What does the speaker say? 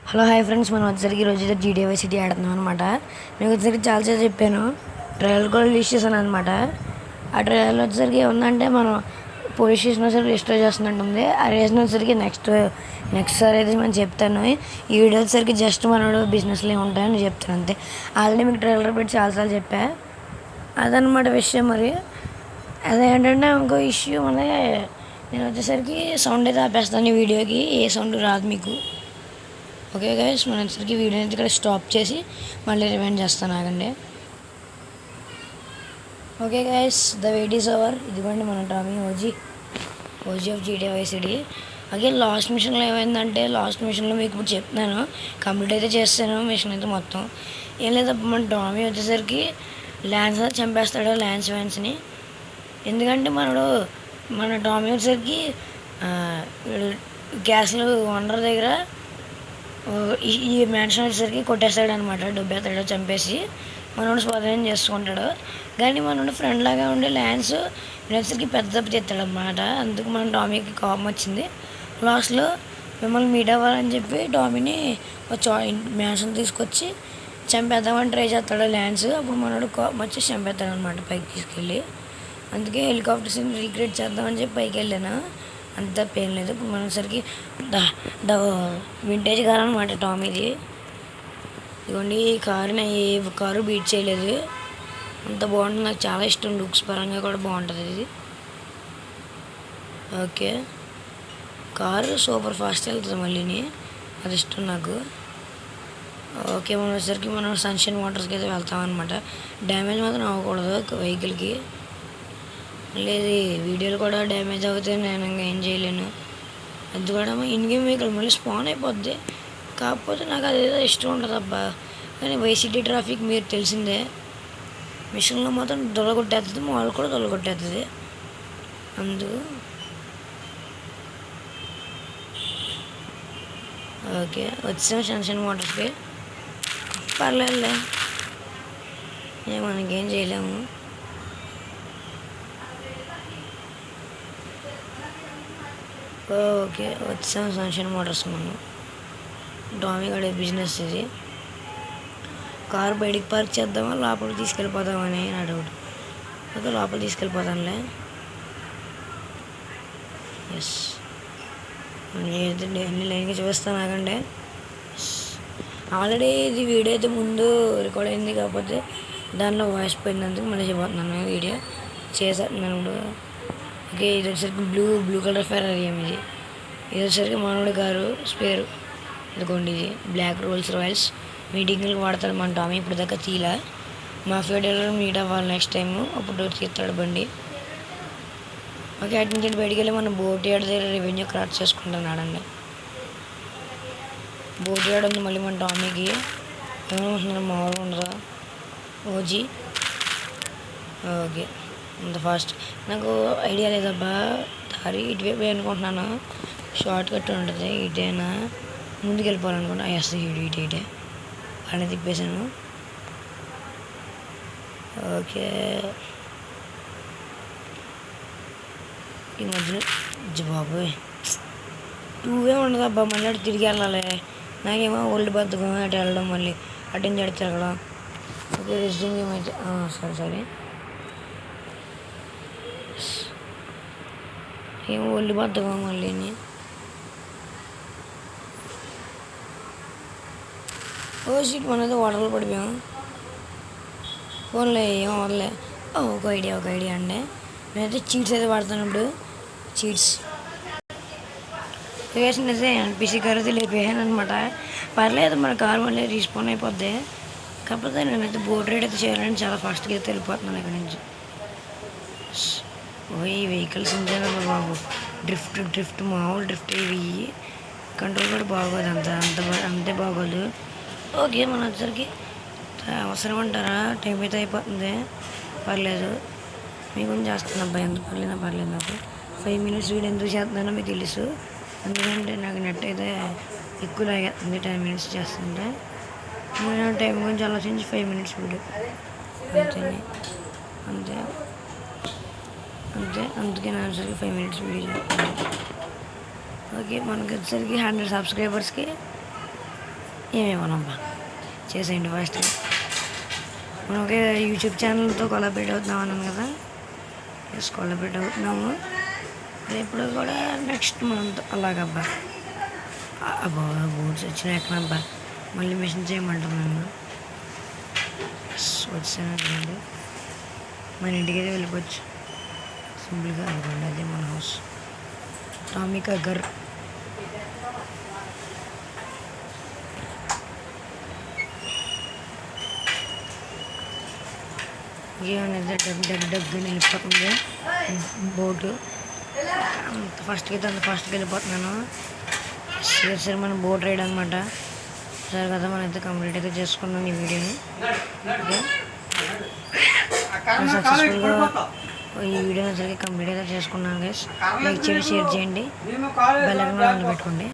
Hello hi friends, మనం వచ్చేసరికి ఈరోజు GTA సిటీ ఆడుతున్నాం అనమాట. నేను వచ్చేసరికి చాలాసేపు చెప్పాను, ట్రైలర్ కూడా రిలీజ్ చేశాను అనమాట. ఆ ట్రైలర్ వచ్చేసరికి ఏముందంటే మనం పోలీస్ స్టేషన్ వచ్చేసరికి రిజిస్టర్ చేస్తున్నట్టుంది. ఆ రీజన్ వచ్చేసరికి నెక్స్ట్ సార్ అయితే మనం చెప్తాను. ఈ వీడియో వచ్చేసరికి జస్ట్ మనోడు బిజినెస్లో ఉంటాయని చెప్తాను అంతే. ఆల్రెడీ మీకు ట్రైలర్ పెట్టి చాలాసార్లు చెప్పా, అదనమాట విషయం. మరి అదేంటంటే ఇంకో ఇష్యూ మన నేను వచ్చేసరికి సౌండ్ అయితే ఆపేస్తాను. ఈ వీడియోకి ఏ సౌండ్ రాదు మీకు. ఓకే గైస్, మనం వచ్చేసరికి వీడియో అయితే ఇక్కడ స్టాప్ చేసి మళ్ళీ రివైండ్ చేస్తాను, ఆగండి. Okay guys, the wait is over. ఇదిగోండి మన Tommy OG of GTA Vice City. అలాగే లాస్ట్ మిషన్లో ఏమైందంటే, లాస్ట్ మిషన్లో మీకు ఇప్పుడు చెప్తున్నాను, కంప్లీట్ అయితే చేస్తాను మిషన్ అయితే మొత్తం. ఏం లేదు, మన టామీ వచ్చేసరికి ల్యాన్స్ చంపేస్తాడు, ల్యాన్స్ వ్యాన్స్ని. ఎందుకంటే మన టామీ వచ్చేసరికి గ్యాస్లు ఓనర్ దగ్గర ఈ మ్యాన్షన్ వచ్చేసరికి కొట్టేస్తాడు అనమాట, డబ్బేస్తాడు, చంపేసి మనోడు స్వాధీనం చేసుకుంటాడు. కానీ మనోడు ఫ్రెండ్ లాగా ఉండే ల్యాన్స్ వచ్చేసరికి పెద్ద దెబ్బ తెస్తాడు అనమాట. అందుకు మన టామీకి కోపం వచ్చింది. లాస్ట్లో మిమ్మల్ని మీట్ అవ్వాలని చెప్పి టామీని మ్యాన్షన్ తీసుకొచ్చి చంపేద్దామని ట్రై చేస్తాడు ల్యాన్స్. అప్పుడు మనోడు కోపం వచ్చి చంపేస్తాడు అనమాట పైకి తీసుకెళ్ళి. అందుకే హెలికాప్టర్ సీన్ రీక్రియేట్ చేద్దామని చెప్పి పైకి వెళ్ళాను. అంత పెయిన్ లేదు. ఇప్పుడు మనం సరికి వింటేజ్ కార్ అనమాట టామీది. ఇదిగోండి, ఈ కారుని ఏ కారు బీట్ చేయలేదు, అంత బాగుంటుంది. నాకు చాలా ఇష్టం, లుక్స్ పరంగా కూడా బాగుంటుంది ఇది. ఓకే, కారు సూపర్ ఫాస్ట్ వెళ్తుంది మళ్ళీని, అది ఇష్టం నాకు. ఓకే, మనం వచ్చేసరికి మనం సన్షైన్ వాటర్స్కి అయితే వెళ్తామన్నమాట. డ్యామేజ్ మాత్రం అవ్వకూడదు వెహికల్కి. లేదు, వీడియోలు కూడా డ్యామేజ్ అవుతాయి, నేను ఇంకా ఏం చేయలేను. అది కూడా ఇన్గేమ్ వెహికల్ మళ్ళీ స్పాన్ అయిపోద్ది. కాకపోతే నాకు అదేదో ఇష్టం ఉంటుంది అబ్బా. కానీ Vice City ట్రాఫిక్ మీరు తెలిసిందే, మిషన్లో మాత్రం దొలగొట్టేస్తుంది, మాల్ కూడా దొలగొట్టేస్తుంది. అందుకు ఓకే, వచ్చాము సన్షైన్ వాటర్స్కి. పర్లేదులే, మనకేం చేయలేము. ఓకే, వచ్చాం సన్షైన్ మోటార్స్. మనం టామీ గడే బిజినెస్ ఇది. కారు బయటికి పార్క్ చేద్దామా, లోపలికి తీసుకెళ్ళిపోదామని నా డౌట్. ఓకే, లోపలికి తీసుకెళ్ళిపోతానులే. ఎస్, అన్ని లైన్గా చూపిస్తాను, ఆగండి. ఆల్రెడీ ఇది వీడియో అయితే ముందు రికార్డ్ అయింది, కాకపోతే దానిలో వాయిస్ పోయినందుకు మళ్ళీ చెప్పబోతున్నాను. వీడియో చేసేస్తున్నాను ఇప్పుడు. ఓకే, ఇది వచ్చేసరికి బ్లూ కలర్ ఫెరారీ ఇది. ఇది వచ్చేసరికి మనోడి కారు స్పేరు. ఇదిగోండి, ఇది బ్లాక్ రోల్స్ రాయల్స్. మీటింగ్లకు వాడతాడు మన టామీ. ఇప్పుడు దాకా తీలా, మాఫియా డీలర్ మీట్ అవ్వాలి నెక్స్ట్ టైము, అప్పుడు తీస్తాడు బండి. ఓకే, అటు నుంచి బయటికి వెళ్ళి మన బోట్ యార్డ్ దగ్గర రెవెన్యూ క్రాస్ చేసుకుంటున్నాడండి. బోట్ యార్డ్ ఉంది మళ్ళీ మన టామీకి. ఏమనుకుంటున్నారు, మామూలుగా ఉండదా ఓజీ? ఓకే, అంత ఫాస్ట్ నాకు ఐడియా లేదబ్బా. దారి ఇటువైపు అనుకుంటున్నాను, షార్ట్ కట్ ఉంటుంది. ఇటైనా ముందుకు వెళ్ళిపోవాలనుకుంటా. ఎస్, ఇటే బాగానే తిప్పేశాను. ఓకే, ఈ మధ్యలో బాబోయ్ నువ్వే ఉండదబ్బా, మళ్ళీ అటు తిరిగి వెళ్ళాలి. నాకేమో ఓల్డ్ బతుకం అటు వెళ్ళడం, మళ్ళీ అటు నుంచి అటు తిరగడం. ఓకే, రెజ్యూమ్ ఏమైతే సరే ఏం ఒళ్ళు బద్దగా మళ్ళీ. ఓ షీట్, మనది వాటర్లో పడిపోయాం. ఫోన్లో ఏం వదలే. ఒక ఐడియా అండి. నేనైతే చీట్స్ అయితే వాడతాను ఇప్పుడు. చీట్స్ వేసినైతే NPC కార్ అయితే లేపేసాను అనమాట. పర్లేదు, మన కారు మళ్ళీ రీస్పాన్ అయిపోద్ది. కాకపోతే నేనైతే బోట్ రైడ్ అయితే చేయాలని చాలా ఫాస్ట్గా అయితే వెళ్ళిపోతున్నాను ఇక్కడ నుంచి. ఈ వెహికల్స్ ఇంతేనమ్మా బాబు, డ్రిఫ్ట్ మామూలు డ్రిఫ్ట్. ఇవి కంట్రోల్ కూడా బాగోదు, అంతే బాగోదు. ఓకే, మన వచ్చరికి అవసరం అంటారా, టైం అయితే అయిపోతుంది. పర్లేదు, మీకు చేస్తున్నా అబ్బాయి, ఎందుకు పర్లేదు నాకు. 5 minutes వీడియో ఎందుకు చేస్తున్నానో మీకు తెలుసు. ఎందుకంటే నాకు నెట్ అయితే ఎక్కువ లాగేస్తుంది 10 minutes చేస్తుంటే. నేను టైం గురించి ఆలోచించి 5 minutes వీడియో అంతే. అందుకే నేను వచ్చరికి 5 minutes వీడియో చేస్తాను. ఓకే, మనకి వచ్చరికి 100 subscribersకి ఏమేమోనమ్మా చేసేయండి ఫస్ట్. మనం ఒకే యూట్యూబ్ ఛానల్తో కొలాబరేట్ అవుతున్నాం అన్నాను కదా. ఎస్, కొలాబరేట్ అవుతున్నాము. ఇప్పుడు కూడా నెక్స్ట్ మంత్ అలాగబ్బా. అబ్బా బోర్డ్స్ వచ్చినాయి ఎక్కడబ్బా, మళ్ళీ మిషన్ చేయమంటున్నాను. వచ్చానండి, మన ఇంటికైతే వెళ్ళిపోవచ్చు సింపుల్గా. అనుకోండి అదే మన హౌస్, టామికా గర్. ఏమనేది దగ్గర వెళ్ళిపోతుంది బోటు. అంత ఫస్ట్కి అయితే అంత ఫస్ట్కి వెళ్ళిపోతున్నాను. సరే మన బోట్ రైడ్ అనమాట. సరే కదా, మనం అయితే కంప్లీట్ అయితే చేసుకున్నాం ఈ వీడియోని. ఓకే, సక్సెస్ఫుల్గా ఈ వీడియోని సరిగ్గా కంప్లీట్ అయితే చేసుకున్నాను గైస్. లైక్ చేయండి, షేర్ చేయండి, బెల్ ఐకాన్ ఆన్ పెట్టుకోండి.